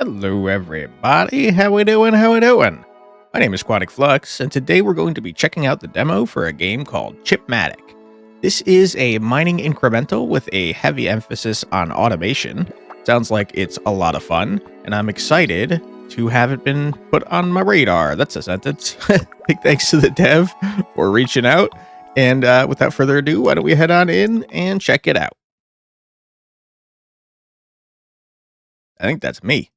Hello everybody, how we doing, My name is Quantic Flux, and today we're going to be checking out the demo for a game called Chipmatic. This is a mining incremental with a heavy emphasis on automation. Sounds like it's a lot of fun, and I'm excited to have it been put on my radar. That's a sentence. Big thanks to the dev for reaching out, and without further ado, why don't we head on in and check it out. I think that's me.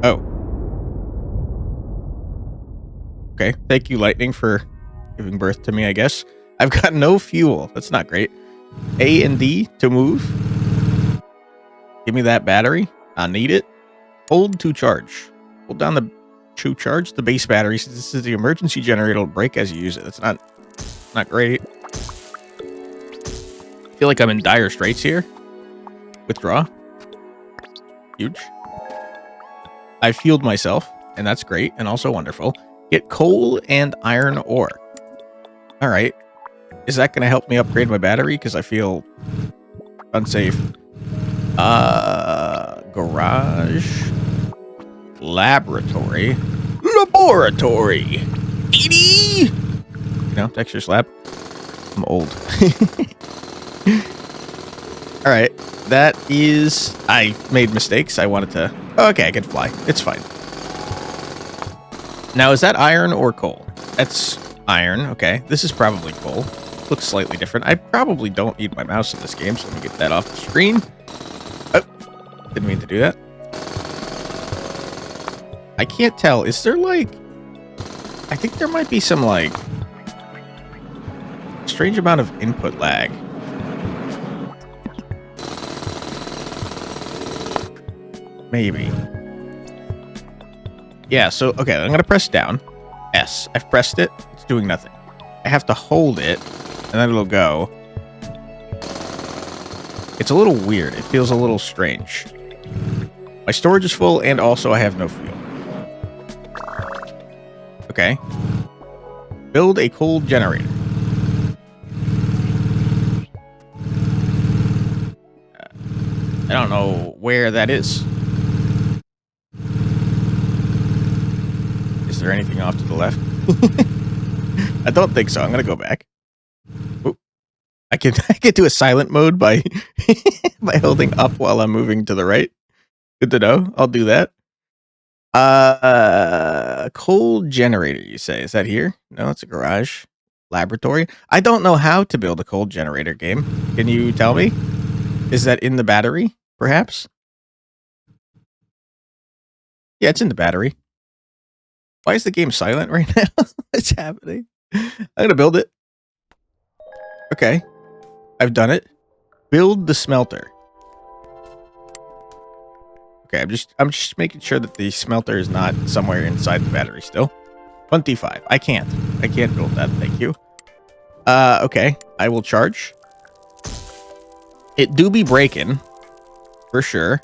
Oh. Okay, thank you, Lightning, for giving birth to me, I guess. I've got no fuel. That's not great. A and D to move. Give me that battery. I need it. Hold to charge. Hold down to charge the base battery. Since this is the emergency generator, it'll break as you use it. That's not great. I feel like I'm in dire straits here. Withdraw. Huge. I fueled myself, and that's great and also wonderful. Get coal and iron ore. All right. Is that going to help me upgrade my battery? Because I feel unsafe. Garage. Laboratory. 80! Texture slab. I'm old. All right. That is... I made mistakes. I wanted to... Okay, I can fly. It's fine. Now, is that iron or coal? That's iron. Okay. This is probably coal. Looks slightly different. I probably don't need my mouse in this game, so let me get that off the screen. Oh, didn't mean to do that. I can't tell. Is there, like... I think there might be some, like... strange amount of input lag. Maybe. Yeah, so, okay, I'm going to press down. S. I've pressed it. It's doing nothing. I have to hold it, and then it'll go. It's a little weird. It feels a little strange. My storage is full, and also I have no fuel. Okay. Build a coal generator. I don't know where that is. Is there anything off to the left? I don't think so. I'm gonna go back. Oop. I can do a silent mode by by holding up while I'm moving to the right. Good to know. I'll do that. Coal generator, you say? Is that here? No, it's a garage. Laboratory. I don't know how to build a coal generator game. Can you tell me? Is that in the battery, perhaps? Yeah, it's in the battery. Why is the game silent right now? What's happening? I'm gonna build it. Okay. I've done it. Build the smelter. Okay, I'm just making sure that the smelter is not somewhere inside the battery still. 25. I can't build that, thank you. Okay. I will charge. It do be breaking. For sure.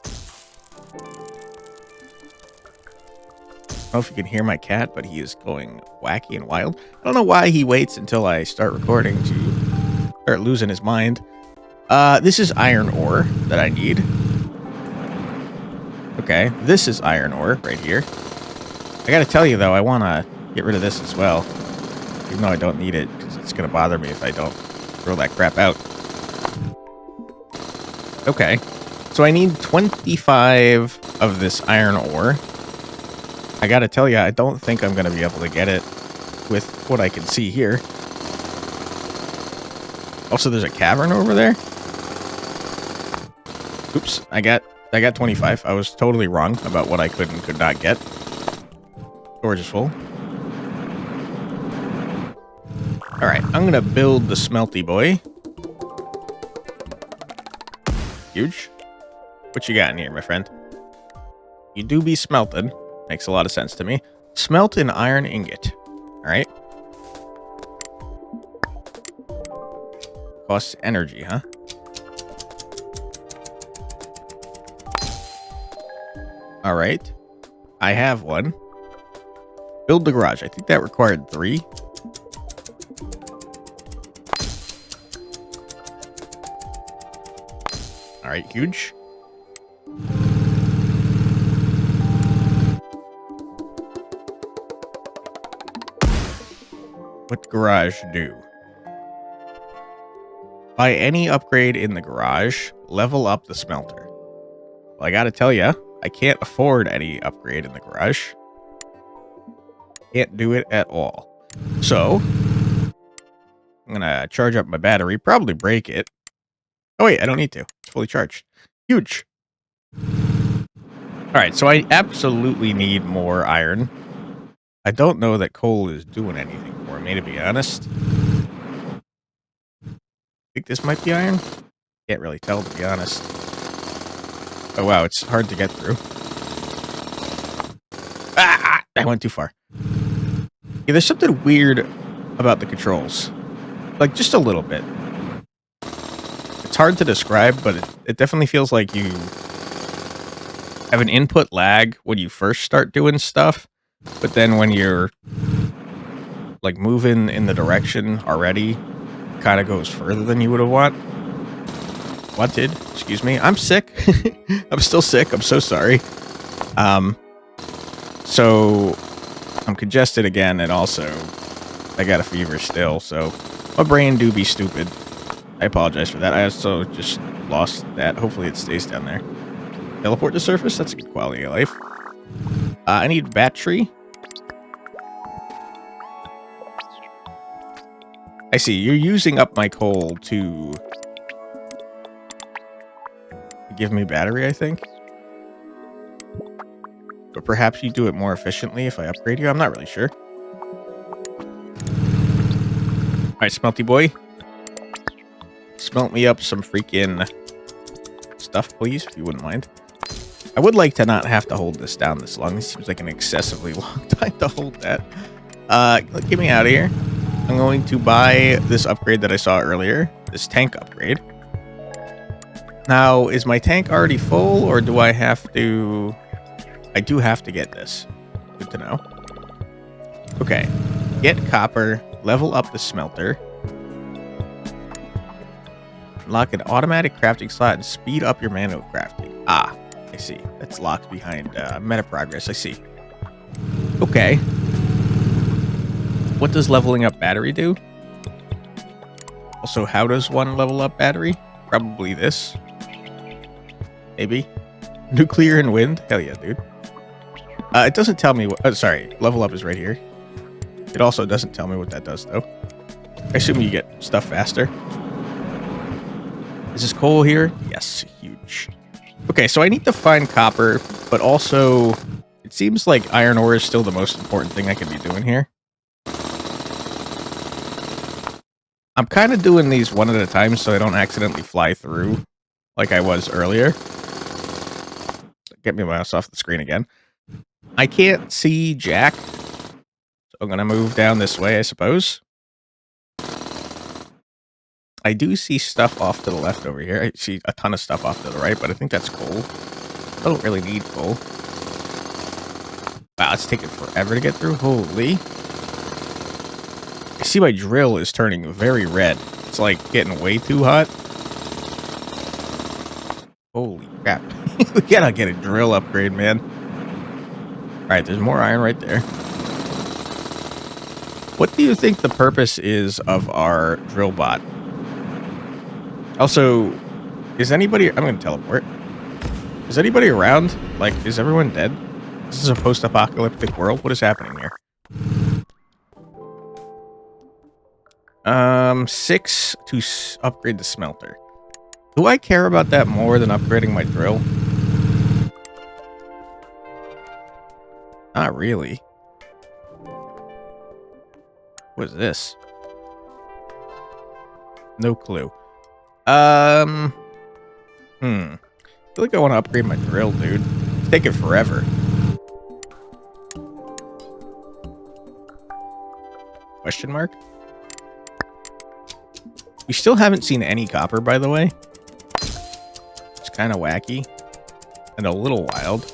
I don't know if you can hear my cat, but he is going wacky and wild. I don't know why he waits until I start recording to start losing his mind. This is iron ore that I need. Okay, this is iron ore right here. I gotta tell you, though, I want to get rid of this as well. Even though I don't need it, because it's going to bother me if I don't throw that crap out. Okay, so I need 25 of this iron ore. I gotta tell you, I don't think I'm gonna be able to get it with what I can see here. Also, there's a cavern over there. Oops, I got 25. I was totally wrong about what I could and could not get. Storage is full. All right, I'm gonna build the smelty boy. Huge. What you got in here, my friend? You do be smelted. Makes a lot of sense to me. Smelt an iron ingot. All right. Costs energy, huh? All right. I have one. Build the garage. I think that required 3. All right, huge. What garage do? Buy any upgrade in the garage, level up the smelter. Well, I gotta tell you, I can't afford any upgrade in the garage. Can't do it at all. So, I'm gonna charge up my battery, probably break it. Oh wait, I don't need to. It's fully charged. Huge. Alright, so I absolutely need more iron. I don't know that coal is doing anything for me, to be honest. Think this might be iron? Can't really tell, to be honest. Oh wow, it's hard to get through. Ah! I went too far. Yeah, there's something weird about the controls. Like, just a little bit. It's hard to describe, but it definitely feels like you have an input lag when you first start doing stuff, but then when you're like moving in the direction already, kind of goes further than you would have wanted. Excuse me. I'm sick. I'm still sick. I'm so sorry. So I'm congested again, and also I got a fever still, so my brain do be stupid. I apologize for that. I also just lost that. Hopefully it stays down there. Teleport to surface? That's a good quality of life. I need battery. I see. You're using up my coal to give me battery, I think. But perhaps you do it more efficiently if I upgrade you. I'm not really sure. Alright, Smelty Boy. Smelt me up some freaking stuff, please, if you wouldn't mind. I would like to not have to hold this down this long. This seems like an excessively long time to hold that. Get me out of here. I'm going to buy this upgrade that I saw earlier. This tank upgrade. Now, is my tank already full, or do I have to... I do have to get this. Good to know. Okay. Get copper. Level up the smelter. Unlock an automatic crafting slot and speed up your manual crafting. Ah, I see. That's locked behind meta progress. I see. Okay. What does leveling up battery do? Also, how does one level up battery? Probably this. Maybe. Nuclear and wind? Hell yeah, dude. It doesn't tell me what... sorry. Level up is right here. It also doesn't tell me what that does, though. I assume you get stuff faster. Is this coal here? Yes, huge. Okay, so I need to find copper, but also... It seems like iron ore is still the most important thing I can be doing here. I'm kind of doing these one at a time so I don't accidentally fly through like I was earlier. Get me my mouse off the screen again. I can't see Jack, so I'm going to move down this way, I suppose. I do see stuff off to the left over here. I see a ton of stuff off to the right, but I think that's coal. I don't really need coal. Wow, it's taking forever to get through. Holy. I see my drill is turning very red. It's like getting way too hot. Holy crap. We gotta get a drill upgrade, man. Alright, there's more iron right there. What do you think the purpose is of our drill bot? Also, is anybody... I'm gonna teleport. Is anybody around? Like, is everyone dead? This is a post-apocalyptic world. What is happening here? 6 to upgrade the smelter. Do I care about that more than upgrading my drill? Not really. What is this? No clue. I feel like I want to upgrade my drill, dude. It's taking forever. Question mark? We still haven't seen any copper, by the way. It's kind of wacky. And a little wild.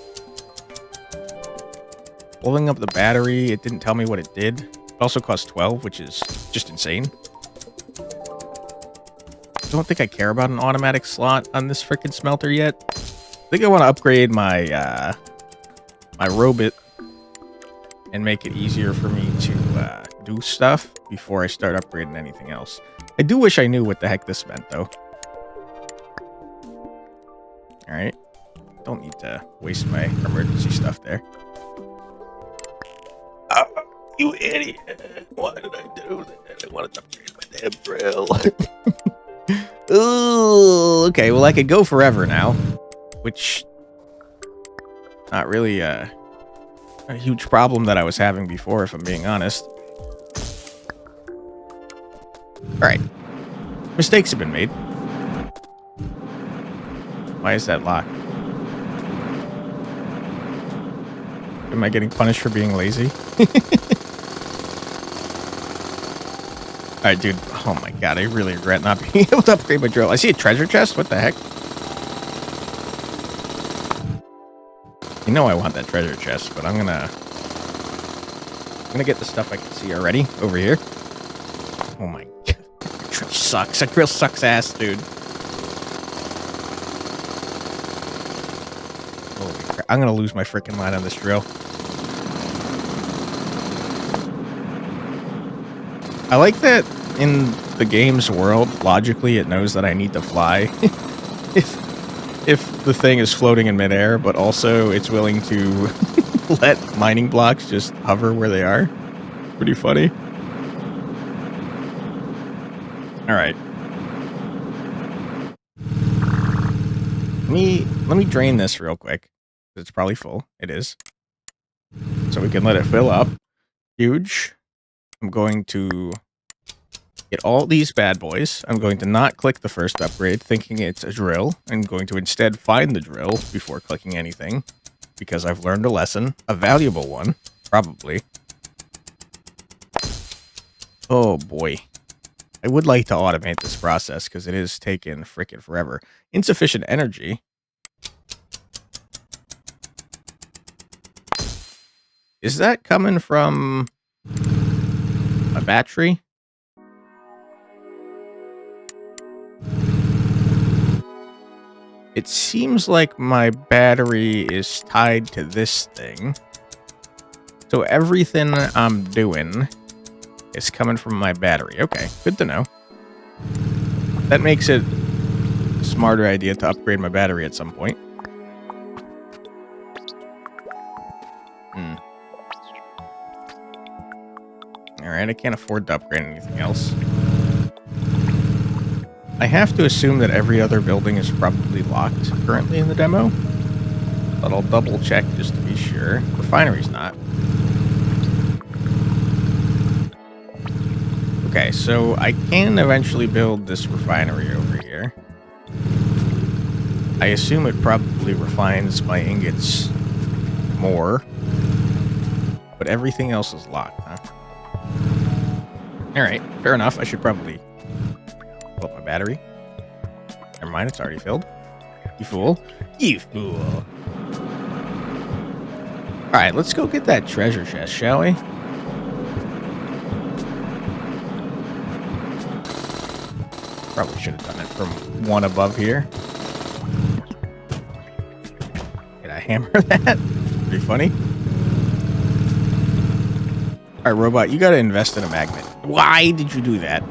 Blowing up the battery, it didn't tell me what it did. It also cost 12, which is just insane. I don't think I care about an automatic slot on this freaking smelter yet. I think I want to upgrade my my robot and make it easier for me to do stuff. before I start upgrading anything else. I do wish I knew what the heck this meant, though. Alright. Don't need to waste my emergency stuff there. You idiot. Why did I do that? I wanted to upgrade my damn drill. Ooh, okay, well, I could go forever now. Which... not really a huge problem that I was having before, if I'm being honest. Alright. Mistakes have been made. Why is that locked? Am I getting punished for being lazy? Alright, dude. Oh my god, I really regret not being able to upgrade my drill. I see a treasure chest? What the heck? You know I want that treasure chest, but I'm gonna get the stuff I can see already over here. Oh my god. That drill sucks. That drill sucks ass, dude. Holy crap. I'm gonna lose my freaking mind on this drill. I like that in the game's world, logically, it knows that I need to fly. if the thing is floating in midair, but also it's willing to let mining blocks just hover where they are. Pretty funny. Alright. Let me drain this real quick. It's probably full. It is. So we can let it fill up. Huge. I'm going to get all these bad boys. I'm going to not click the first upgrade thinking it's a drill. I'm going to instead find the drill before clicking anything because I've learned a lesson. A valuable one, probably. Oh boy. I would like to automate this process because it is taking frickin' forever. Insufficient energy. Is that coming from a battery? It seems like my battery is tied to this thing. So everything I'm doing is coming from my battery. Okay, good to know. That makes it a smarter idea to upgrade my battery at some point. Alright, I can't afford to upgrade anything else. I have to assume that every other building is probably locked currently in the demo. But I'll double check just to be sure. Refinery's not. Okay, so I can eventually build this refinery over here. I assume it probably refines my ingots more. But everything else is locked, huh? Alright, fair enough. I should probably fill up my battery. Never mind, it's already filled. You fool. You fool. Alright, let's go get that treasure chest, shall we? Probably should have done it from one above here. Did I hammer that? Pretty funny. Alright, robot, you gotta invest in a magnet. Why did you do that?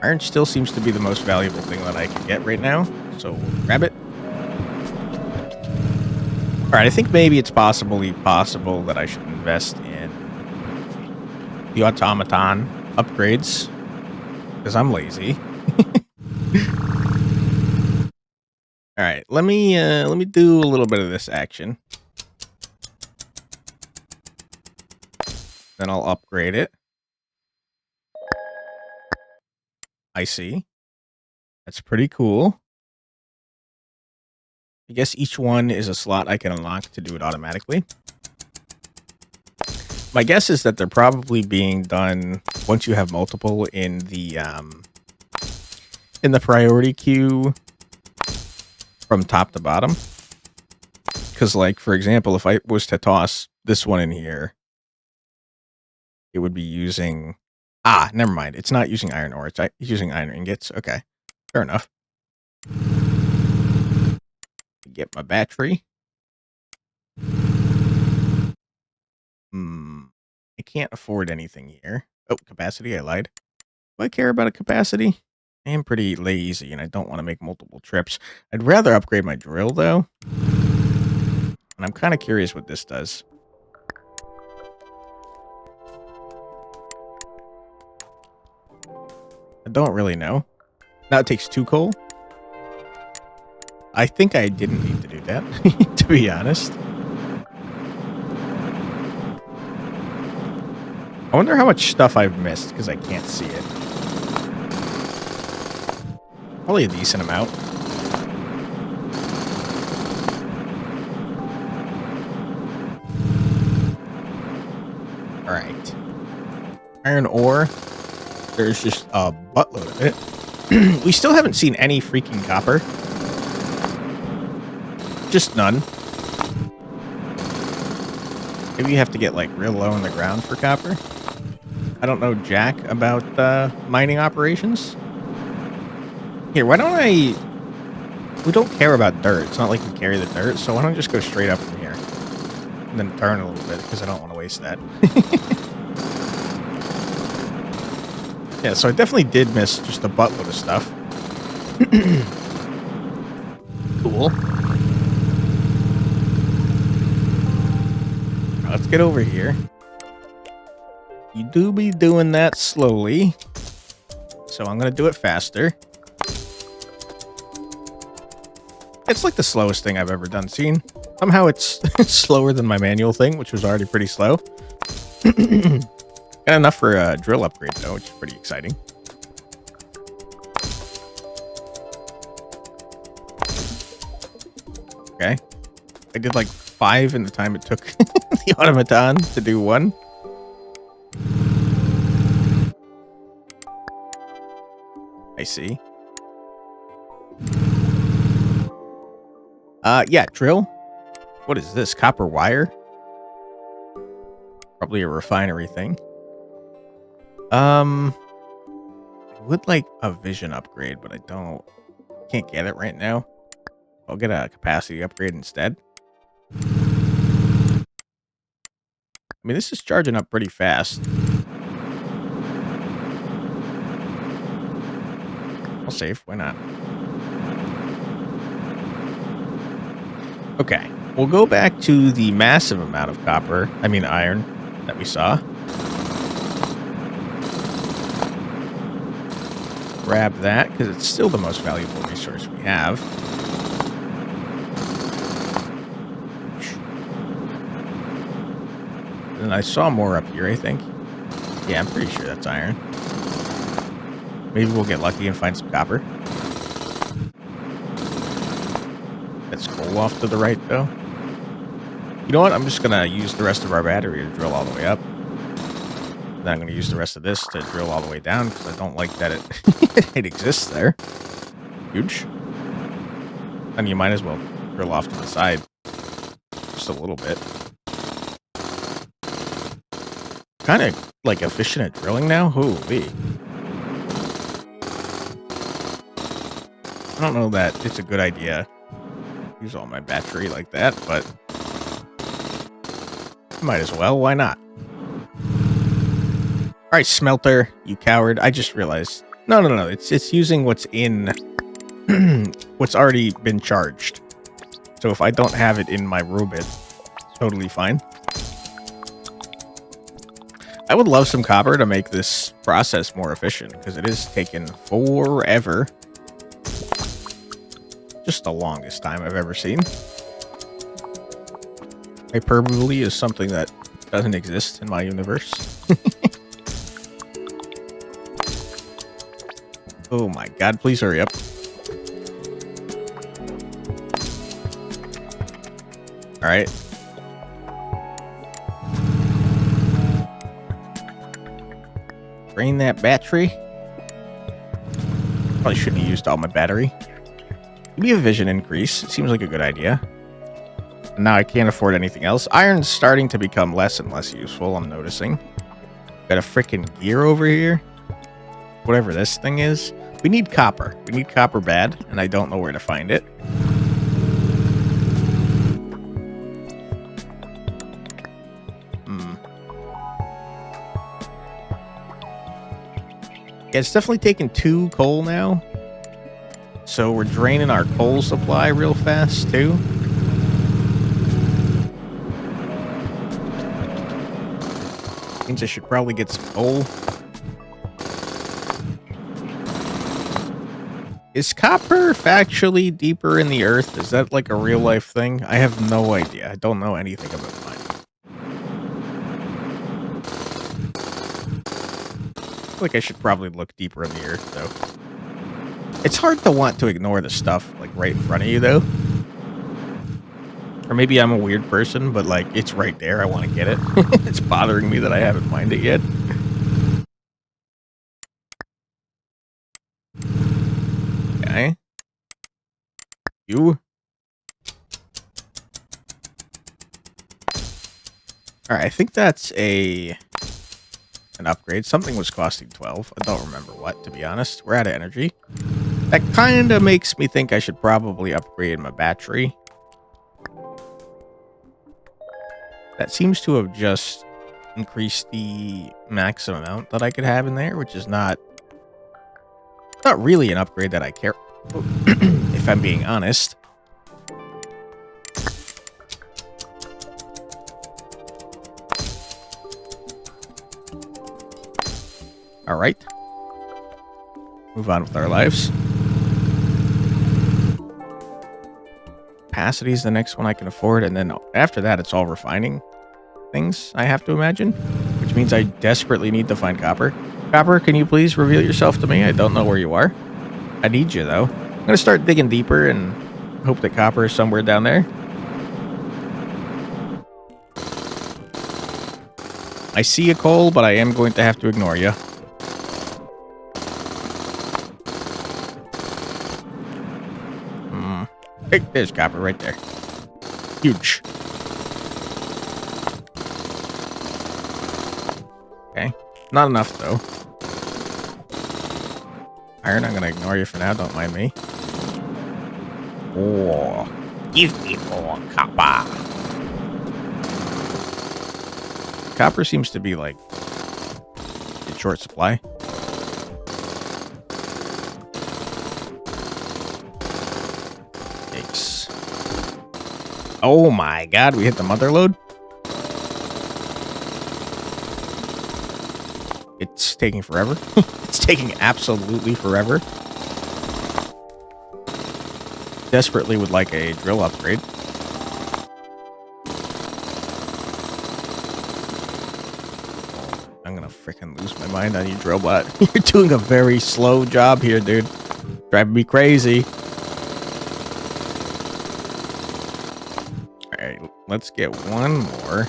Iron still seems to be the most valuable thing that I can get right now, so we'll grab it. Alright, I think maybe it's possible that I should invest in the automaton upgrades, because I'm lazy. Alright, let me do a little bit of this action. Then I'll upgrade it. I see. That's pretty cool. I guess each one is a slot I can unlock to do it automatically. My guess is that they're probably being done once you have multiple in the priority queue from top to bottom. Because, like, for example, if I was to toss this one in here, it would be using... Ah, never mind. It's not using iron ore. It's using iron ingots. Okay, fair enough. Get my battery. Hmm. I can't afford anything here. Oh, capacity. I lied. Do I care about a capacity? I am pretty lazy and I don't want to make multiple trips. I'd rather upgrade my drill though. And I'm kind of curious what this does. I don't really know. Now it takes 2 coal. I think I didn't need to do that, to be honest. I wonder how much stuff I've missed because I can't see it. Probably a decent amount. Alright. Iron ore. There's just a buttload of it. We still haven't seen any freaking copper. Just none. Maybe you have to get like real low in the ground for copper. I don't know jack about mining operations. Here, why don't I... We don't care about dirt. It's not like we carry the dirt, so why don't I just go straight up from here? And then turn a little bit, because I don't want to waste that. Yeah, so I definitely did miss just a buttload of stuff. Cool. Now, let's get over here. You do be doing that slowly. So I'm going to do it faster. It's like the slowest thing I've ever done seen. Somehow it's slower than my manual thing, which was already pretty slow. Got enough for a drill upgrade, though, which is pretty exciting. Okay. I did like 5 in the time it took the automaton to do 1. I see. Yeah, drill. What is this? Copper wire? Probably a refinery thing. I would like a vision upgrade, but I can't get it right now. I'll get a capacity upgrade instead. I mean, this is charging up pretty fast. I'll save. Why not? Okay. We'll go back to the massive amount of iron that we saw. Grab that, because it's still the most valuable resource we have. And I saw more up here, I think. Yeah, I'm pretty sure that's iron. Maybe we'll get lucky and find some copper. That's coal off to the right, though. You know what? I'm just going to use the rest of our battery to drill all the way up. Then I'm going to use the rest of this to drill all the way down, because I don't like that it exists there. Huge. And you might as well drill off to the side. Just a little bit. Kind of, like, efficient at drilling now. Holy. I don't know that it's a good idea. Use all my battery like that, but might as well. Why not? All right, smelter, you coward. I just realized. No. It's using what's in what's already been charged. So if I don't have it in my robot, totally fine. I would love some copper to make this process more efficient, because it is taking forever. Just the longest time I've ever seen. Hyperbole is something that doesn't exist in my universe. Oh my god, please hurry up. Alright. Drain that battery. Probably shouldn't have used all my battery. Give me a vision increase. It seems like a good idea. Now I can't afford anything else. Iron's starting to become less and less useful, I'm noticing. Got a freaking gear over here. Whatever this thing is. We need copper. We need copper bad, and I don't know where to find it. Yeah, it's definitely taking 2 coal now. So we're draining our coal supply real fast, too. Means I should probably get some coal. Is copper factually deeper in the earth? Is that like a real life thing? I have no idea. I don't know anything about mining. I feel like I should probably look deeper in the earth, though. It's hard to want to ignore the stuff, like, right in front of you, though. Or maybe I'm a weird person, but, like, it's right there. I want to get it. It's bothering me that I haven't mined it yet. Okay. You. Alright, I think that's an upgrade. Something was costing 12. I don't remember what, to be honest. We're out of energy. That kind of makes me think I should probably upgrade my battery. That seems to have just increased the maximum amount that I could have in there, which is not really an upgrade that I care, if I'm being honest. All right. Move on with our lives. Capacity is the next one I can afford, and then after that, it's all refining things, I have to imagine, which means I desperately need to find copper. Copper, can you please reveal yourself to me? I don't know where you are. I need you, though. I'm going to start digging deeper and hope that copper is somewhere down there. I see a coal, but I am going to have to ignore you. Hey, there's copper right there. Huge. Okay. Not enough, though. Iron, I'm going to ignore you for now. Don't mind me. Oh, give me more copper. Copper seems to be, like, in short supply. Yikes. Oh my god, we hit the mother lode? It's taking forever. It's taking absolutely forever. Desperately would like a drill upgrade. I'm gonna freaking lose my mind on you, Drillbot. You're doing a very slow job here, dude. Driving me crazy. Alright, let's get one more.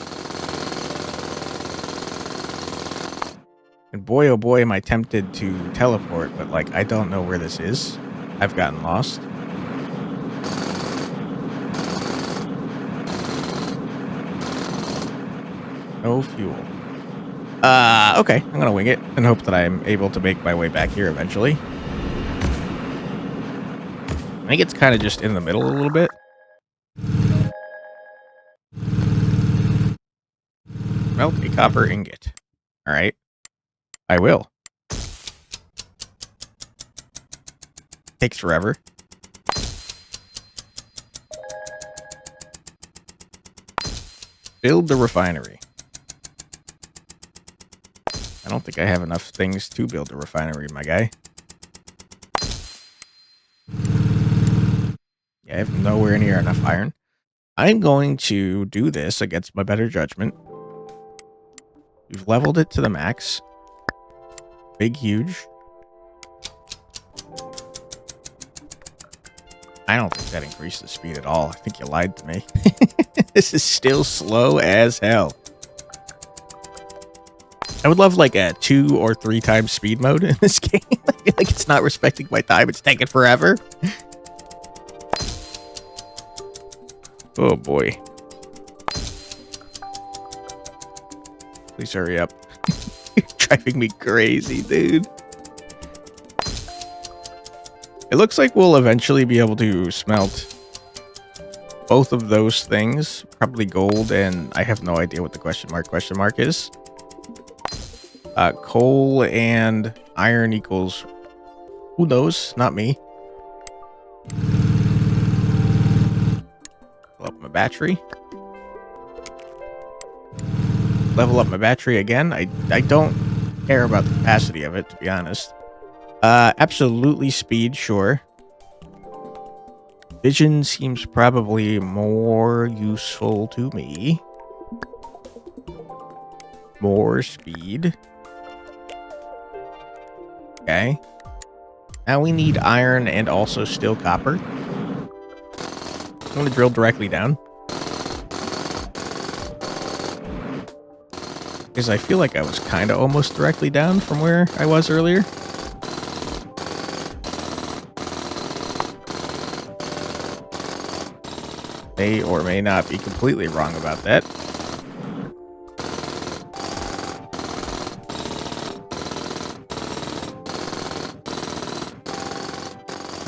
And boy, oh boy, am I tempted to teleport, but, like, I don't know where this is. I've gotten lost. No fuel. Okay, I'm gonna wing it and hope that I'm able to make my way back here eventually. I think it's kind of just in the middle a little bit. Melt a copper ingot. Alright. I will. Takes forever. Build the refinery. I don't think I have enough things to build a refinery, my guy. Yeah, I have nowhere near enough iron. I'm going to do this against my better judgment. We've leveled it to the max. Big, huge. I don't think that increased the speed at all. I think you lied to me. This is still slow as hell. I would love like a 2 or 3 times speed mode in this game. I feel like it's not respecting my time. It's taking forever. Oh boy. Please hurry up. You're driving me crazy, dude. It looks like we'll eventually be able to smelt both of those things. Probably gold, and I have no idea what the question mark is. Coal and iron equals... Who knows? Not me. Level up my battery. Level up my battery again. I don't care about the capacity of it, to be honest. Absolutely speed, sure. Vision seems probably more useful to me. More speed. Okay. Now we need iron and also steel copper. I'm going to drill directly down. Because I feel like I was kind of almost directly down from where I was earlier. May or may not be completely wrong about that.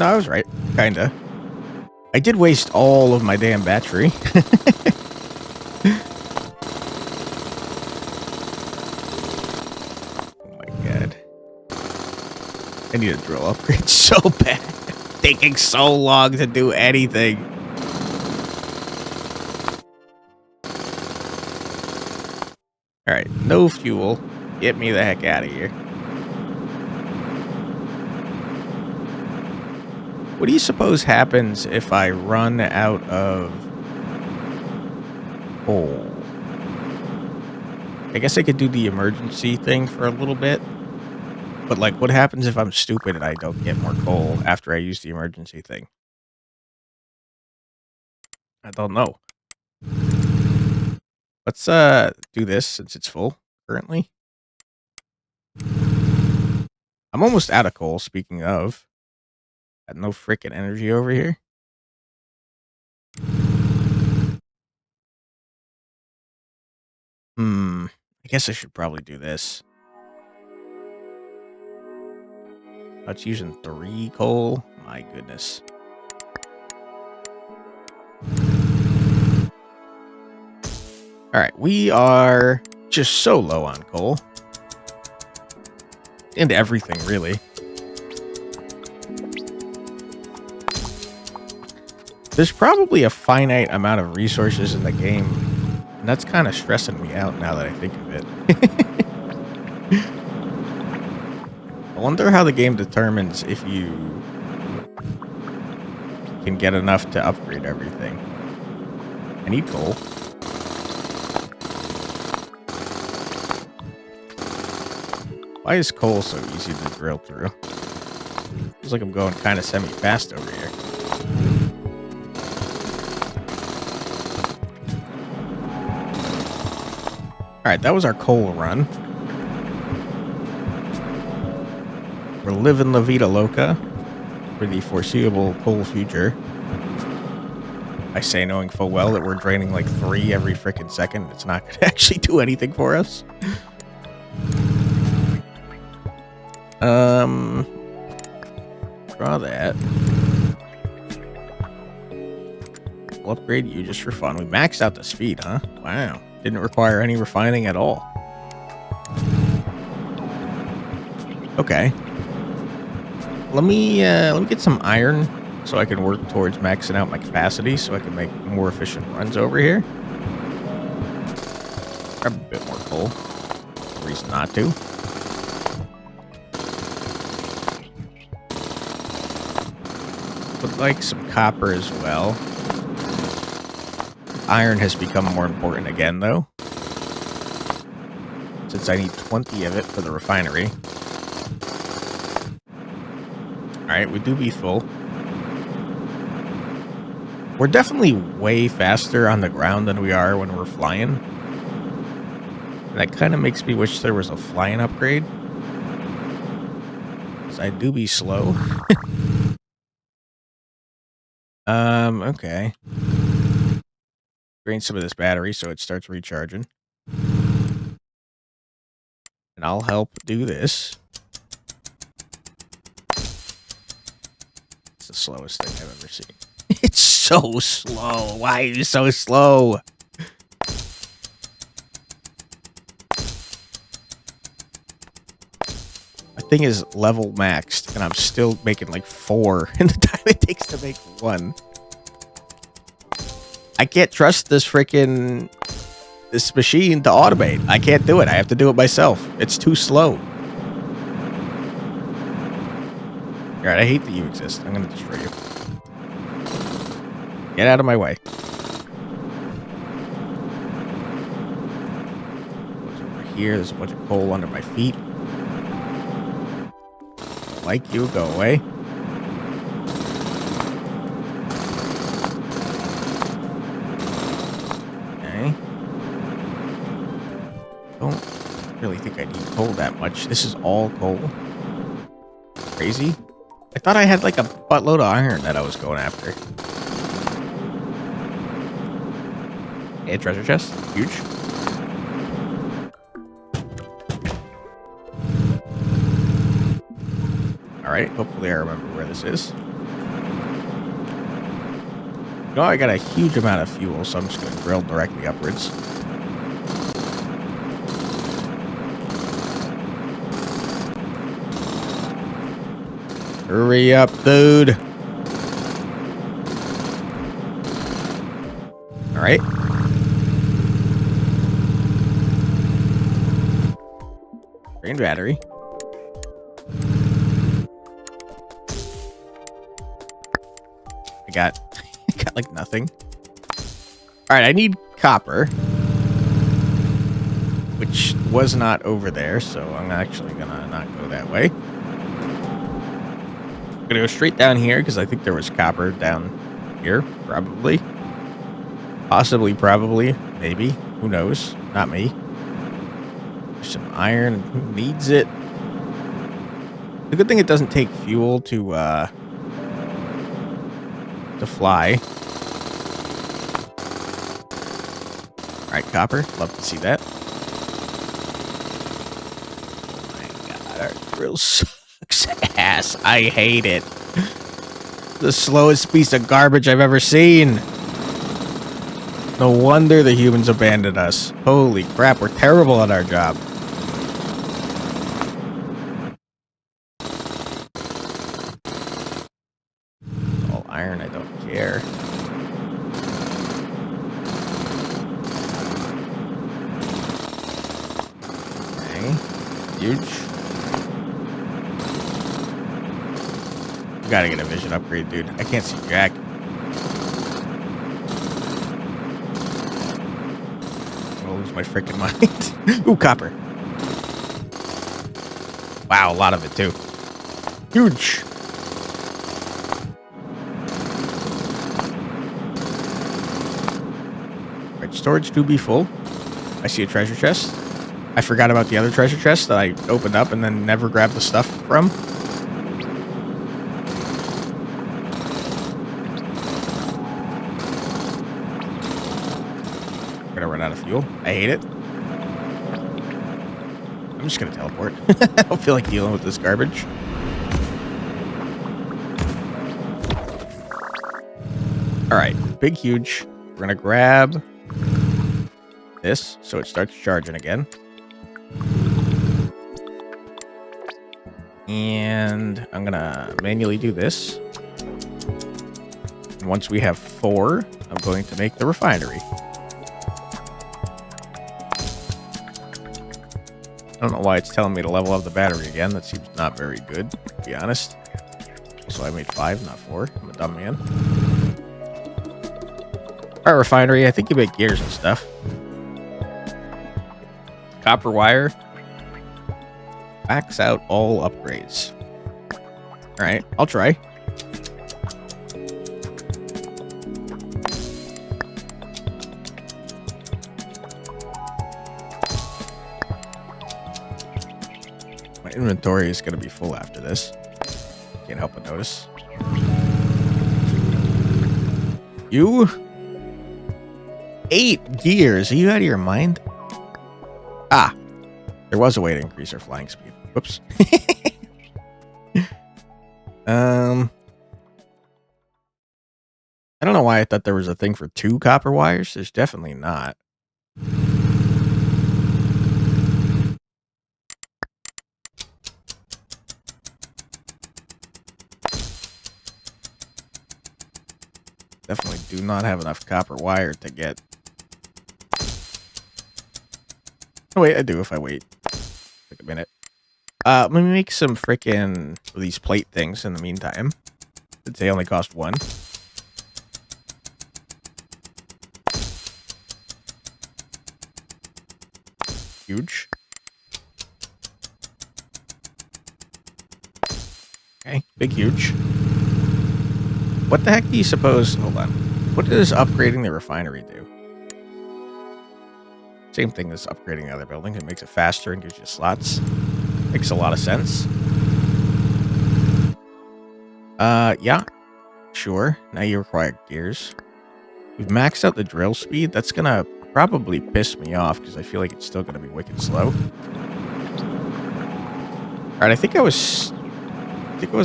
No, I was right. Kinda. I did waste all of my damn battery. Oh my god. I need a drill upgrade so bad. Taking so long to do anything. Alright, no fuel. Get me the heck out of here. What do you suppose happens if I run out of coal? I guess I could do the emergency thing for a little bit. But, like, what happens if I'm stupid and I don't get more coal after I use the emergency thing? I don't know. Let's, do this since it's full currently. I'm almost out of coal, speaking of. Got no freaking energy over here. I guess I should probably do this. That's using 3 coal. My goodness. Alright, we are just so low on coal. And everything, really. There's probably a finite amount of resources in the game. And that's kind of stressing me out now that I think of it. I wonder how the game determines if you can get enough to upgrade everything. I need coal. Why is coal so easy to drill through? Feels like I'm going kind of semi-fast over here. Alright, that was our coal run. We're living La Vida Loca for the foreseeable coal future. I say knowing full well that we're draining like 3 every frickin' second. It's not going to actually do anything for us. Draw that. We'll upgrade you just for fun. We maxed out the speed, huh? Wow. Didn't require any refining at all. Okay. Let me get some iron so I can work towards maxing out my capacity so I can make more efficient runs over here. Grab a bit more coal. No reason not to. Would like some copper as well. Iron has become more important again, though. Since I need 20 of it for the refinery. Alright, we do be full. We're definitely way faster on the ground than we are when we're flying. And that kind of makes me wish there was a flying upgrade. Because I do be slow. Okay. Drain some of this battery so it starts recharging. And I'll help do this. It's the slowest thing I've ever seen. It's so slow. Why are you so slow? I thing is level maxed, and I'm still making like 4 in the time it takes to make 1. I can't trust this machine to automate. I can't do it. I have to do it myself. It's too slow. Alright, I hate that you exist. I'm gonna destroy you. Get out of my way. What's over here? There's a bunch of coal under my feet. Don't like you, go away. Okay. Don't really think I need coal that much. This is all coal. Crazy. I thought I had like a buttload of iron that I was going after. A treasure chest. Huge. Alright, hopefully I remember where this is. No, I got a huge amount of fuel, so I'm just going to drill directly upwards. Hurry up, dude. Alright. Drain battery. I got like nothing. Alright, I need copper. Which was not over there, so I'm actually gonna not go that way. I'm gonna go straight down here because I think there was copper down here, probably. Possibly, probably, maybe. Who knows? Not me. There's some iron. Who needs it? The good thing it doesn't take fuel to fly. Alright, copper. Love to see that. Oh my god, our drill sucks ass. I hate it. The slowest piece of garbage I've ever seen. No wonder the humans abandoned us. Holy crap, we're terrible at our job. All iron, I don't care. Okay. Huge. You gotta get a vision upgrade, dude. I can't see jack. I'll lose my freaking mind. Ooh, copper. Wow, a lot of it too. Huge. Right, storage do be full. I see a treasure chest. I forgot about the other treasure chest that I opened up and then never grabbed the stuff from. I'm gonna run out of fuel. I hate it. I'm just gonna teleport. I don't feel like dealing with this garbage. Alright, big huge. We're gonna grab this so it starts charging again. And I'm gonna manually do this. And once we have 4, I'm going to make the refinery. I don't know why it's telling me to level up the battery again. That seems not very good, to be honest. So I made 5, not 4. I'm a dumb man. Alright, refinery. I think you make gears and stuff. Copper wire. Max out all upgrades. Alright, I'll try. My inventory is going to be full after this. Can't help but notice. You? 8 gears. Are you out of your mind? Ah. There was a way to increase our flying speed. Whoops. I don't know why I thought there was a thing for 2 copper wires. There's definitely not. Definitely do not have enough copper wire to get... Oh, wait, I do if I wait. Like a minute. Let me make some frickin' these plate things in the meantime. Since they only cost one. Huge. Okay, big huge. What the heck do you suppose... Hold on. What does upgrading the refinery do? Same thing as upgrading the other building. It makes it faster and gives you slots. Makes a lot of sense. Yeah. Sure. Now you require gears. We've maxed out the drill speed. That's gonna probably piss me off because I feel like it's still gonna be wicked slow. Alright, I think it was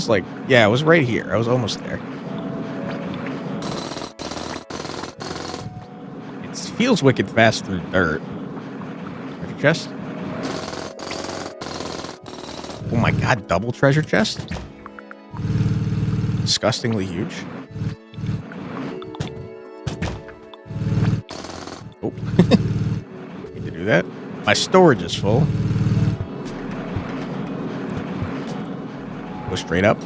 like... Yeah, it was right here. I was almost there. It feels wicked fast through dirt. Treasure chest? Oh my god, double treasure chest? Disgustingly huge. Oh. Need to do that. My storage is full. Go straight up.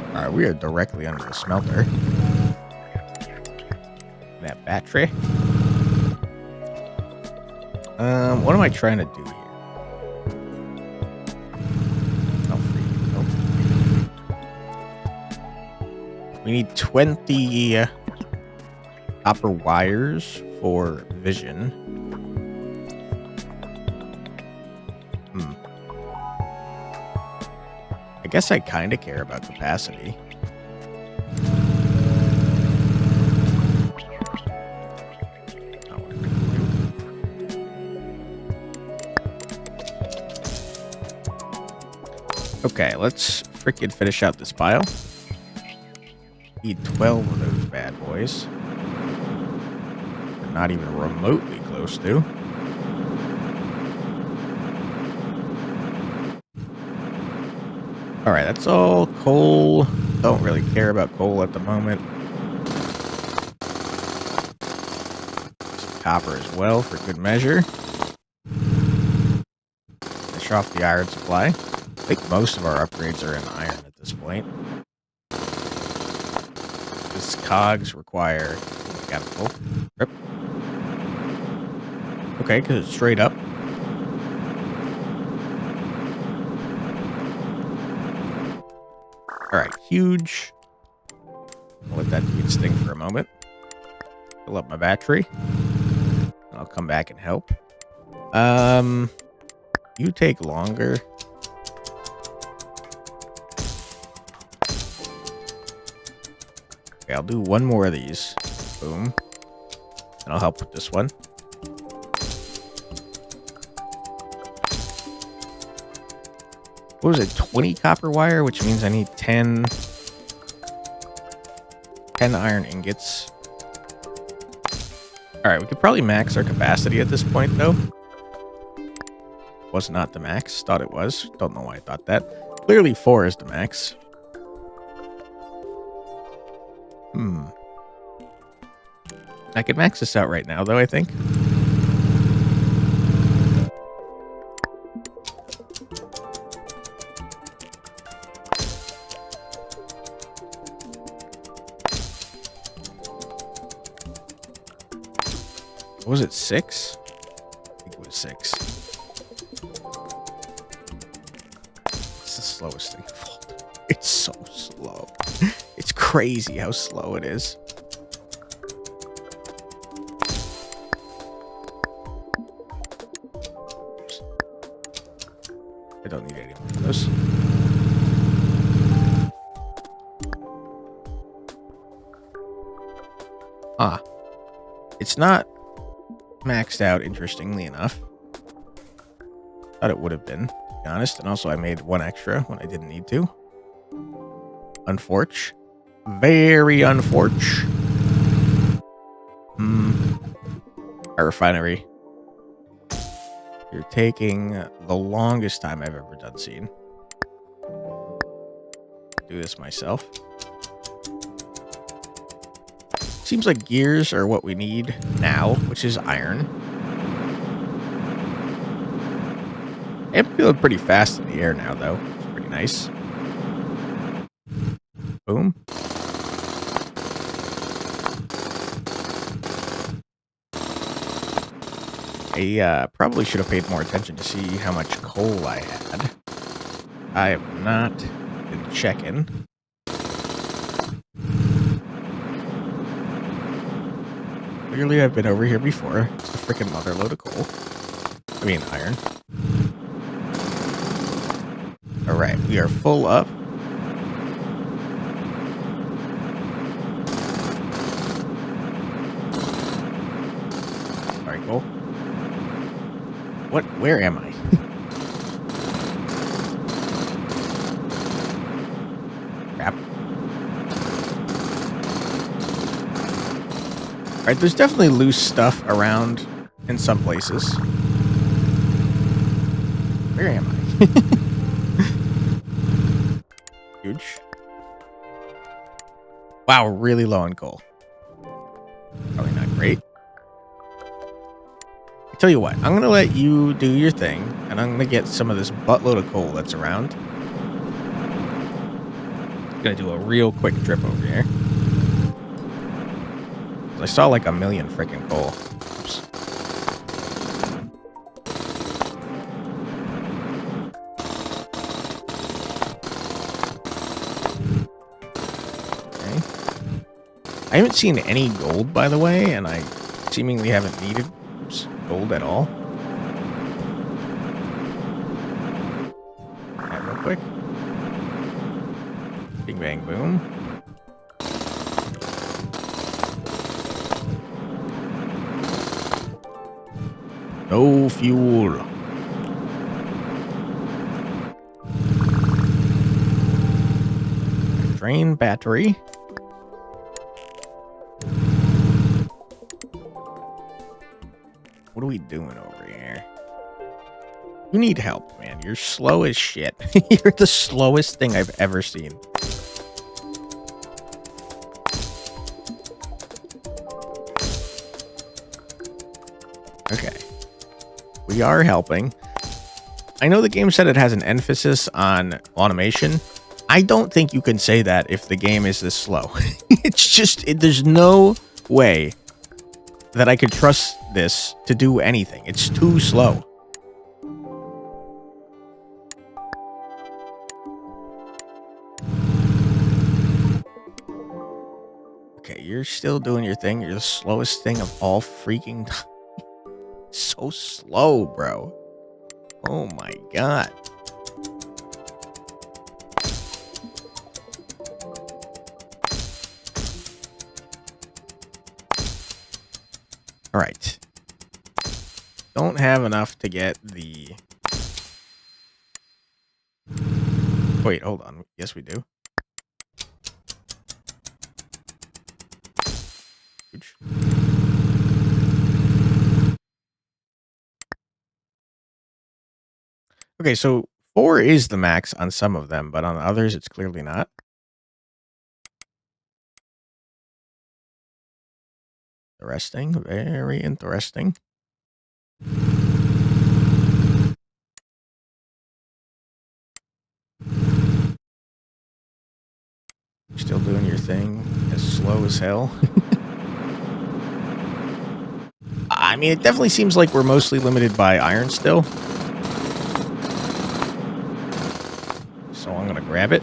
Alright, we are directly under the smelter. That battery. What am I trying to do here? We need 20 copper wires for vision. I guess I kind of care about capacity. Okay, let's freaking finish out this pile. Need 12 of those bad boys. We're not even remotely close to. Alright, that's all coal. Don't really care about coal at the moment. Some copper as well for good measure. Finish off the iron supply. I think most of our upgrades are in iron at this point. These cogs require... Oh, got it full. Rip. Okay, because it's straight up. Alright, huge. I'll let that do its thing for a moment. Fill up my battery. I'll come back and help. You take longer. Okay, I'll do one more of these. Boom. And I'll help with this one. What was it? 20 copper wire, which means I need 10 iron ingots. Alright, we could probably max our capacity at this point, though. Was not the max. Thought it was. Don't know why I thought that. Clearly 4 is the max. I could max this out right now, though, I think. What was it, 6? I think it was 6. It's the slowest thing of all. It's so slow. It's crazy how slow it is. Oops. I don't need any more of those. Ah. It's not maxed out, interestingly enough. Thought it would have been, to be honest. And also I made 1 extra when I didn't need to. Unfortunate. Very unfortunate. Our refinery. You're taking the longest time I've ever done seen. do this myself. Seems like gears are what we need now, which is iron. I'm feeling pretty fast in the air now, though. It's pretty nice. Boom. I probably should have paid more attention to see how much coal I had. I have not been checking. Clearly, I've been over here before. It's a freaking mother load of coal. I mean, iron. Alright, we are full up. Alright, cool. What? Where am I? Crap. Alright, there's definitely loose stuff around in some places. Where am I? Huge. Wow, really low on coal. Probably not great. I tell you what, I'm going to let you do your thing, and I'm going to get some of this buttload of coal that's around. Going to do a real quick trip over here. I saw like a million freaking coal. Oops. Okay. I haven't seen any gold, by the way, and I seemingly haven't needed gold at all. Alright, real quick. Bing, bang, boom. No fuel. Drain battery. What are we doing over here? You need help, man. You're slow as shit. You're the slowest thing I've ever seen. Okay. We are helping. I know the game said it has an emphasis on automation. I don't think you can say that if the game is this slow. It's just, there's no way that I could trust this to do anything. It's too slow. Okay, you're still doing your thing. You're the slowest thing of all freaking time. So slow, bro. Oh my god. All right. Don't have enough to get the... Wait, hold on. Yes, we do. Huge. Okay, so 4 is the max on some of them, but on others, it's clearly not. Interesting. Very interesting. Still doing your thing. As slow as hell. I mean, it definitely seems like we're mostly limited by iron still. So I'm going to grab it.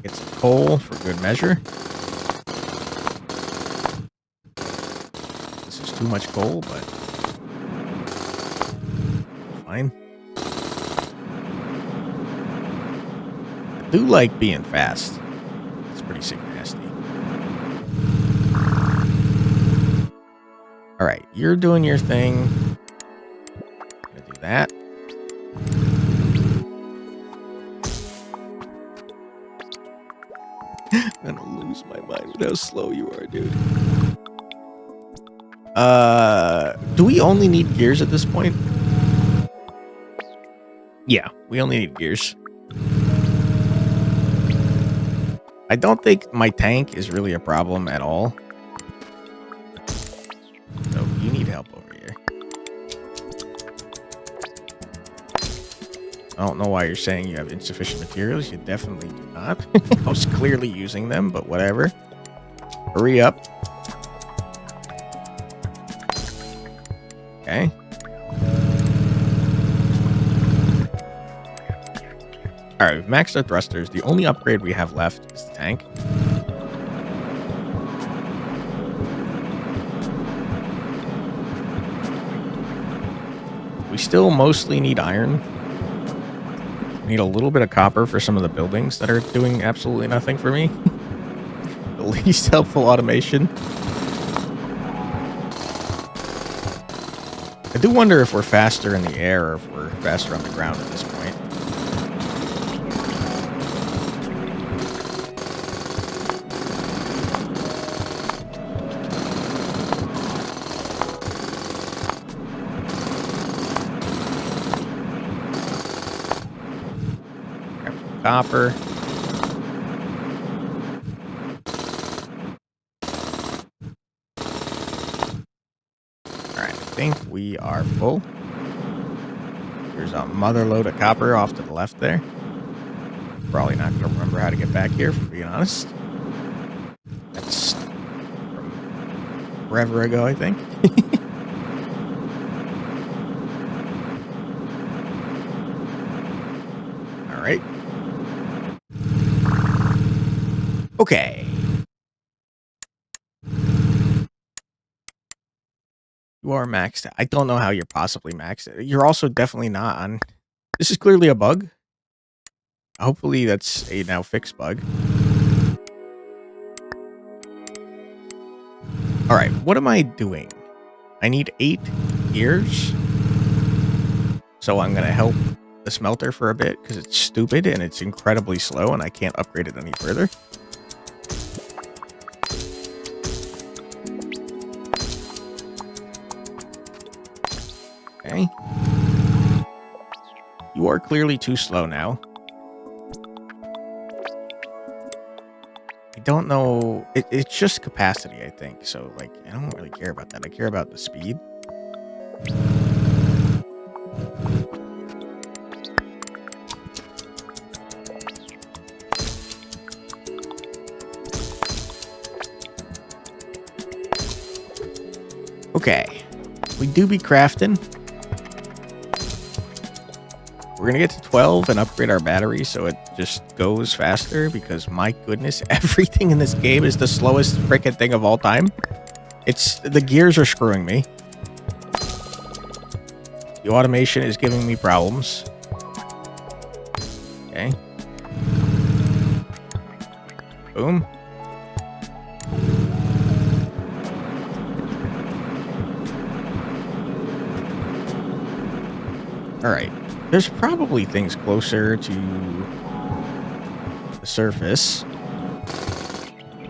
Get some coal for good measure. This is too much coal, but fine. I do like being fast. It's pretty sick nasty. All right, you're doing your thing. Gonna do that. I'm gonna lose my mind with how slow you are, dude. Do we only need gears at this point? Yeah, we only need gears. I don't think my tank is really a problem at all. So you need help over here. I don't know why you're saying you have insufficient materials. You definitely do not. I was clearly using them, but whatever. Hurry up. Okay. All right, we've maxed our thrusters. The only upgrade we have left is the tank. We still mostly need iron. We need a little bit of copper for some of the buildings that are doing absolutely nothing for me. The least helpful automation. I do wonder if we're faster in the air or if we're faster on the ground at this point. Grab some copper. Alright, I think we are full. There's a mother load of copper off to the left there. Probably not going to remember how to get back here, for being honest. That's from forever ago, I think. Alright. Okay. You are maxed out. I don't know how you're possibly maxed out. You're also definitely not on. This is clearly a bug. Hopefully that's a now fixed bug. Alright, what am I doing? I need 8 gears. So I'm going to help the smelter for a bit because it's stupid and it's incredibly slow and I can't upgrade it any further. Okay. You are clearly too slow now. I don't know. It's just capacity, I think. So, like, I don't really care about that. I care about the speed. Okay. We do be crafting. We're going to get to 12 and upgrade our battery so it just goes faster because, my goodness, everything in this game is the slowest freaking thing of all time. The gears are screwing me. The automation is giving me problems. Okay. Boom. Alright. There's probably things closer to the surface.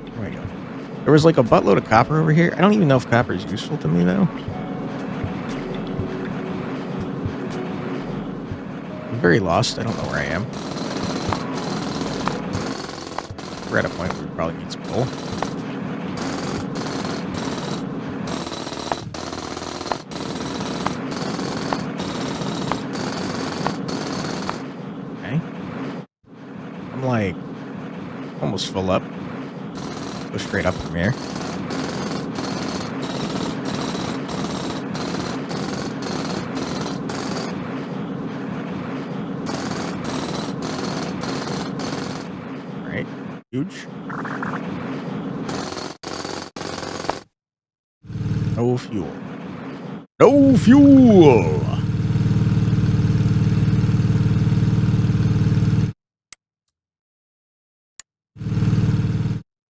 There we go. There was like a buttload of copper over here. I don't even know if copper is useful to me, though. I'm very lost. I don't know where I am. We're at a point where we probably need some coal. Okay. I'm like almost full up. Go straight up from here. Alright. Huge. No fuel. No fuel!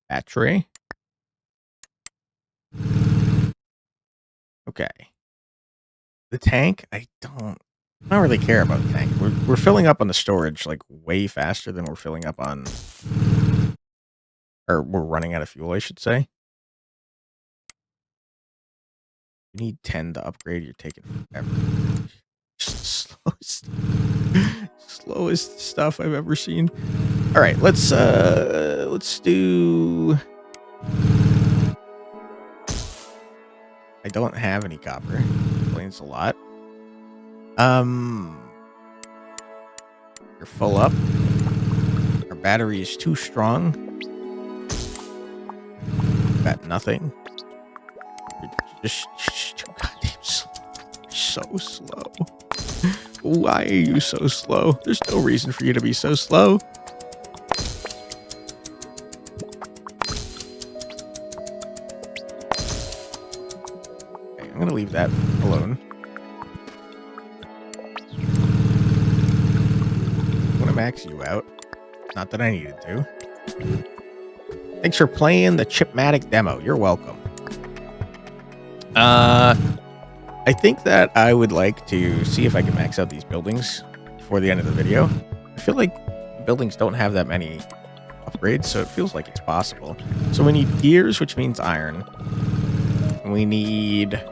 Battery. Okay. The tank, I don't really care about the tank. We're filling up on the storage like way faster than we're filling up on, or we're running out of fuel, I should say. You need 10 to upgrade. You're taking forever. Just Slowest, slowest stuff I've ever seen. All right, let's do. I don't have any copper. Explains a lot. You're full up. Our battery is too strong. Got nothing. You're just too goddamn slow. So slow. Why are you so slow? There's no reason for you to be so slow. Okay, I'm gonna leave that alone. I'm gonna max you out. Not that I needed to. Thanks for playing the Chipmatic demo. You're welcome. I think that I would like to see if I can max out these buildings before the end of the video. I feel like buildings don't have that many upgrades, so it feels like it's possible. So we need gears, which means iron. We need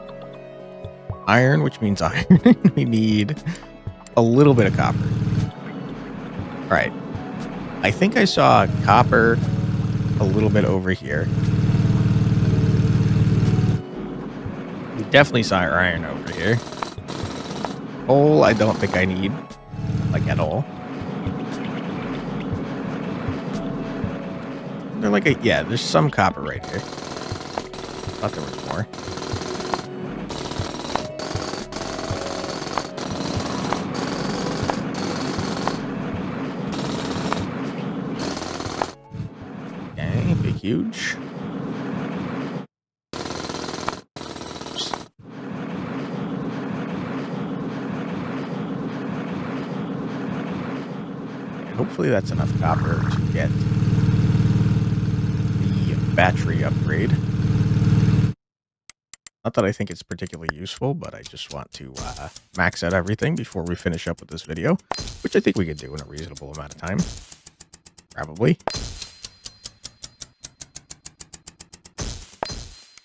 iron, which means iron. We need a little bit of copper. All right. I think I saw copper a little bit over here. We definitely saw iron over here. Coal, I don't think I need, like, at all. They're like a, yeah, there's some copper right here. Thought there was more. Okay, big, huge. Hopefully that's enough copper to get the battery upgrade. Not that I think it's particularly useful, but I just want to max out everything before we finish up with this video, which I think we could do in a reasonable amount of time. Probably.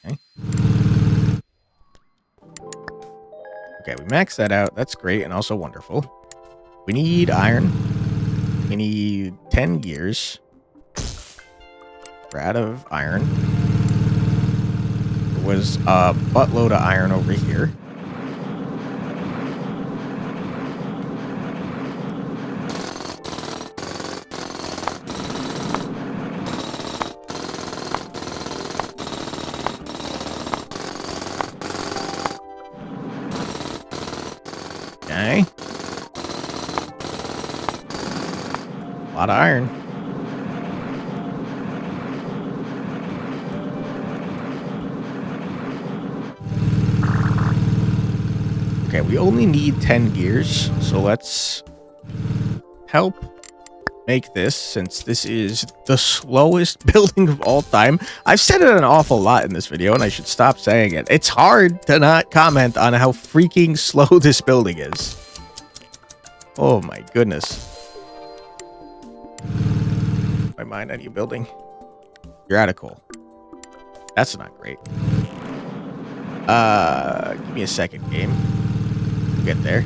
Okay. Okay, we maxed that out. That's great and also wonderful. We need iron. We need 10 gears. We're out of iron. There was a buttload of iron over here. Okay. A lot of iron. Okay, we only need 10 gears, so let's help make this, since this is the slowest building of all time. I've said it an awful lot in this video, and I should stop saying it. It's hard to not comment on how freaking slow this building is. Oh my goodness. My mind on you building. You're out of coal. That's not great. Give me a second, game. We'll get there.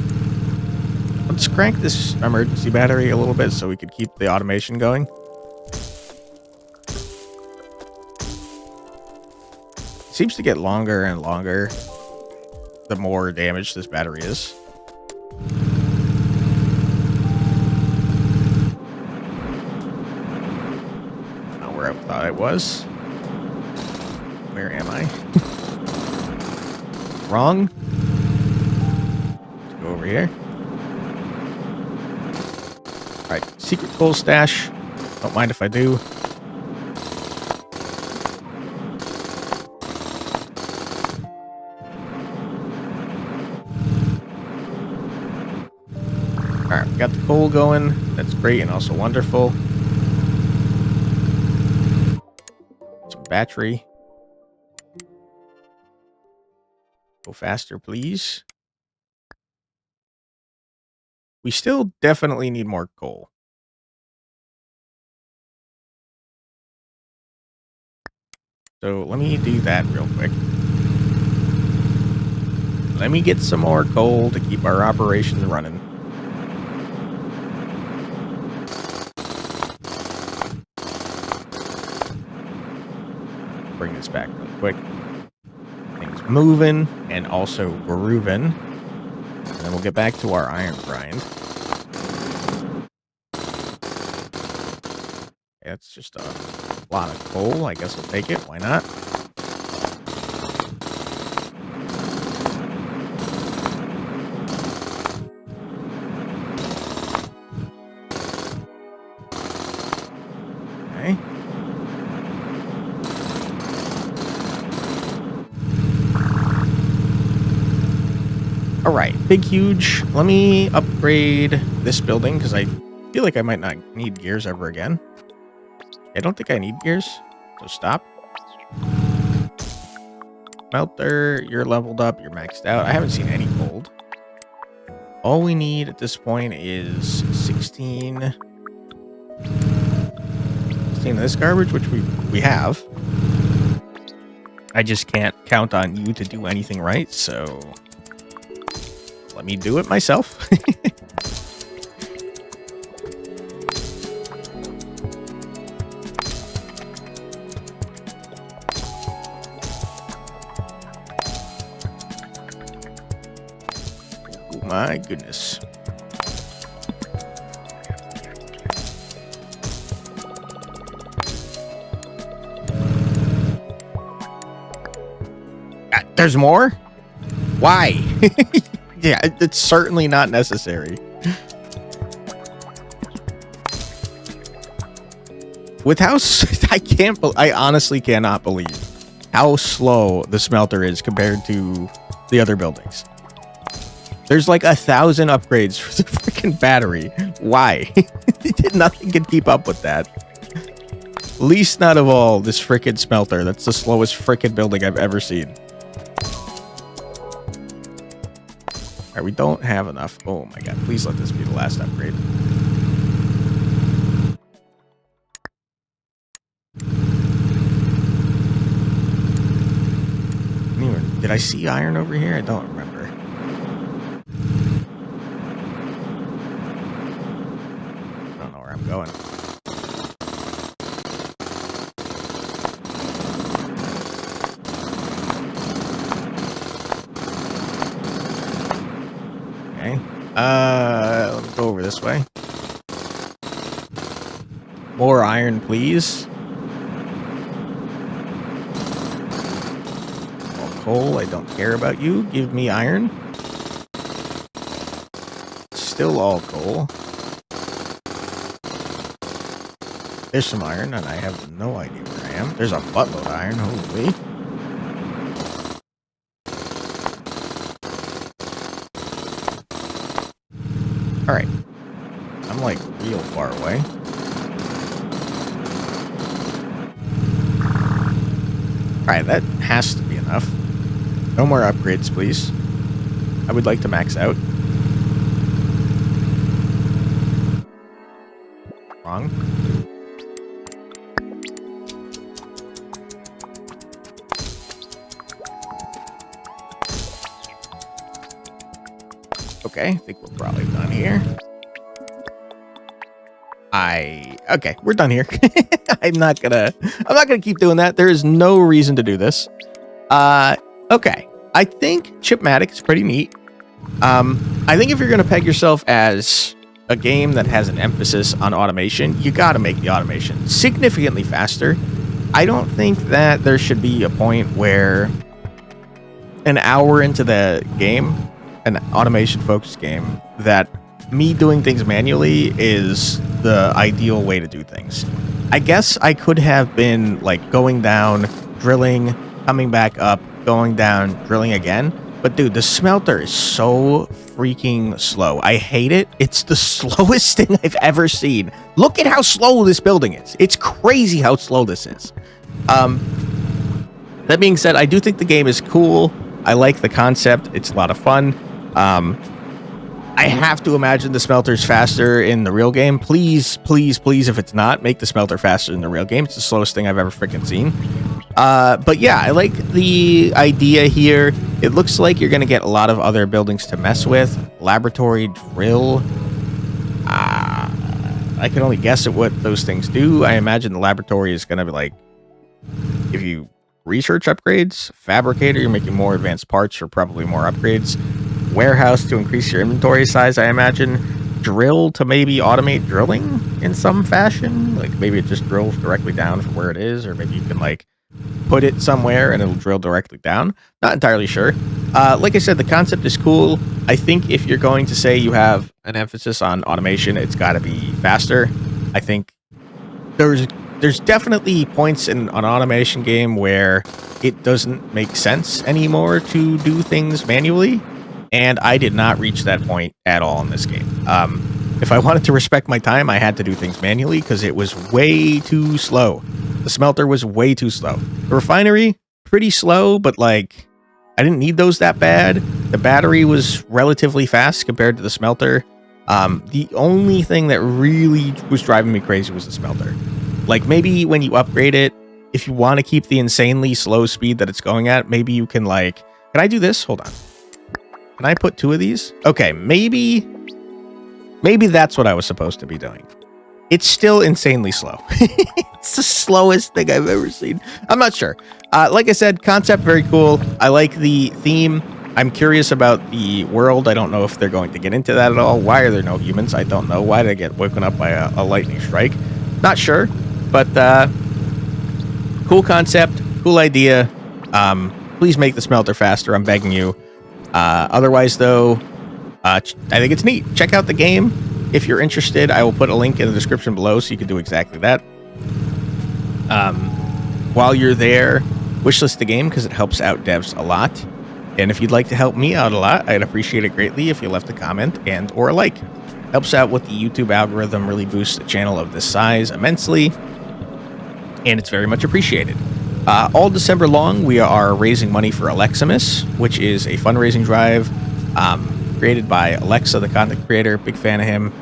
Let's crank this emergency battery a little bit so we could keep the automation going. It seems to get longer and longer the more damaged this battery is. Not where I thought it was. Where am I? Wrong. Let's go over here. Alright, secret coal stash. Don't mind if I do. Alright, we got the coal going. That's great and also wonderful. Some battery. Go faster, please. We still definitely need more coal. So let me do that real quick. Let me get some more coal to keep our operations running. Bring this back real quick. Things moving and also grooving. And then we'll get back to our iron grind. That's just a lot of coal. I guess we'll take it. Why not? Okay. All right, big, huge. Let me upgrade this building because I feel like I might not need gears ever again. I don't think I need gears, so stop. Smelter, you're leveled up, you're maxed out. I haven't seen any gold. All we need at this point is 16 of this garbage, which we have. I just can't count on you to do anything right, so let me do it myself. Oh my goodness. There's more? Why? Yeah, it's certainly not necessary. With how I honestly cannot believe how slow the smelter is compared to the other buildings. There's like 1,000 upgrades for the freaking battery. Why? Nothing can keep up with that. Least not of all this freaking smelter. That's the slowest freaking building I've ever seen. All right, we don't have enough. Oh my god, please let this be the last upgrade. Anyway, did I see iron over here? I don't remember. I don't know where I'm going. Okay. Let me go over this way. More iron, please. More coal, I don't care about you. Give me iron. Still all coal. There's some iron, and I have no idea where I am. There's a buttload of iron, holy. Alright. I'm like real far away. Alright, that has to be enough. No more upgrades, please. I would like to max out. Wrong. Okay, I think we're probably done here. Okay, we're done here. I'm not gonna keep doing that. There is no reason to do this. Okay. I think Chipmatic is pretty neat. I think if you're gonna peg yourself as a game that has an emphasis on automation, you gotta make the automation significantly faster. I don't think that there should be a point where an hour into the game, an automation-focused game, that me doing things manually is the ideal way to do things. I guess I could have been like going down, drilling, coming back up, going down, drilling again. But dude, the smelter is so freaking slow. I hate it. It's the slowest thing I've ever seen. Look at how slow this building is. It's crazy how slow this is. That being said, I do think the game is cool. I like the concept. It's a lot of fun. I have to imagine the smelter's faster in the real game. Please, please, please, if it's not, make the smelter faster in the real game. It's the slowest thing I've ever freaking seen. But yeah, I like the idea here. It looks like you're going to get a lot of other buildings to mess with. Laboratory, drill. I can only guess at what those things do. I imagine the laboratory is going to be like, give you research upgrades. Fabricator, you're making more advanced parts or probably more upgrades. Warehouse to increase your inventory size, I imagine. Drill to maybe automate drilling in some fashion. Like maybe it just drills directly down from where it is, or maybe you can like put it somewhere and it'll drill directly down. Not entirely sure. Like I said, the concept is cool. I think if you're going to say you have an emphasis on automation, it's got to be faster. I think there's definitely points in an automation game where it doesn't make sense anymore to do things manually, and I did not reach that point at all in this game. If I wanted to respect my time, I had to do things manually because it was way too slow. The smelter was way too slow. The refinery, pretty slow, but like I didn't need those that bad. The battery was relatively fast compared to the smelter. The only thing that really was driving me crazy was the smelter. Like maybe when you upgrade it, if you want to keep the insanely slow speed that it's going at, maybe you can like, can I do this? Hold on. Can I put 2 of these? Okay, maybe that's what I was supposed to be doing. It's still insanely slow. It's the slowest thing I've ever seen. I'm not sure. Like I said, concept very cool. I like the theme. I'm curious about the world. I don't know if they're going to get into that at all. Why are there no humans? I don't know. Why did I get woken up by a lightning strike? Not sure. But cool concept, cool idea. Please make the smelter faster. I'm begging you. Otherwise, though, I think it's neat. Check out the game. If you're interested, I will put a link in the description below so you can do exactly that. While you're there, wishlist the game because it helps out devs a lot. And if you'd like to help me out a lot, I'd appreciate it greatly if you left a comment and or a like. Helps out with the YouTube algorithm, really boosts a channel of this size immensely, and it's very much appreciated. All December long, we are raising money for Aleximus, which is a fundraising drive created by Alexa, the content creator. Big fan of him,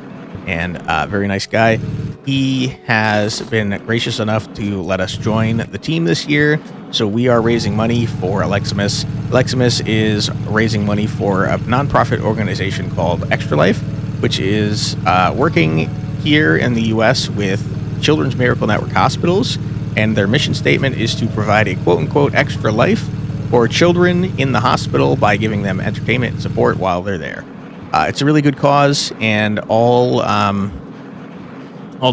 and very nice guy. He has been gracious enough to let us join the team this year, so we are raising money for Aleximus. Aleximus is raising money for a nonprofit organization called Extra Life, which is working here in the U.S. with Children's Miracle Network hospitals, and their mission statement is to provide a quote-unquote extra life for children in the hospital by giving them entertainment and support while they're there. It's a really good cause, and all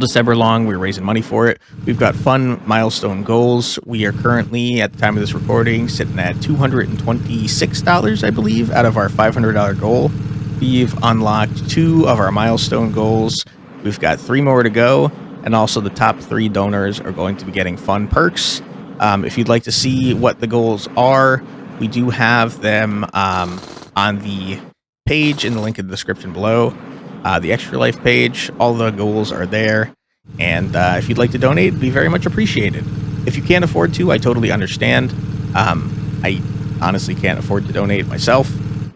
December long, we're raising money for it. We've got fun milestone goals. We are currently, at the time of this recording, sitting at $226, I believe, out of our $500 goal. We've unlocked 2 of our milestone goals. We've got 3 more to go, and also the top 3 donors are going to be getting fun perks. If you'd like to see what the goals are, we do have them on the page in the link in the description below. The Extra Life page, all the goals are there, and if you'd like to donate, it'd be very much appreciated. If you can't afford to, I totally understand. I honestly can't afford to donate myself.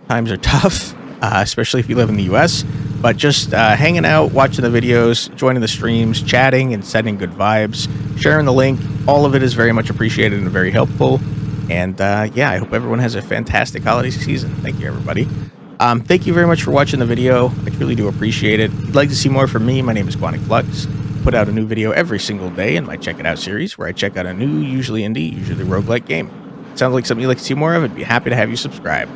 Times are tough, especially if you live in the US, but just hanging out, watching the videos, joining the streams, chatting, and sending good vibes, sharing the link, all of it is very much appreciated and very helpful. And yeah, I hope everyone has a fantastic holiday season. Thank you, everybody. Thank you very much for watching the video. I truly do appreciate it. If you'd like to see more from me, my name is Chipmatic Flux. I put out a new video every single day in my Check It Out series, where I check out a new, usually indie, usually roguelike game. Sounds like something you'd like to see more of? I'd be happy to have you subscribe.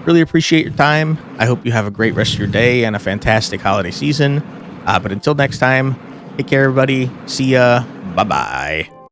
Really appreciate your time. I hope you have a great rest of your day and a fantastic holiday season. But until next time, take care, everybody. See ya. Bye-bye.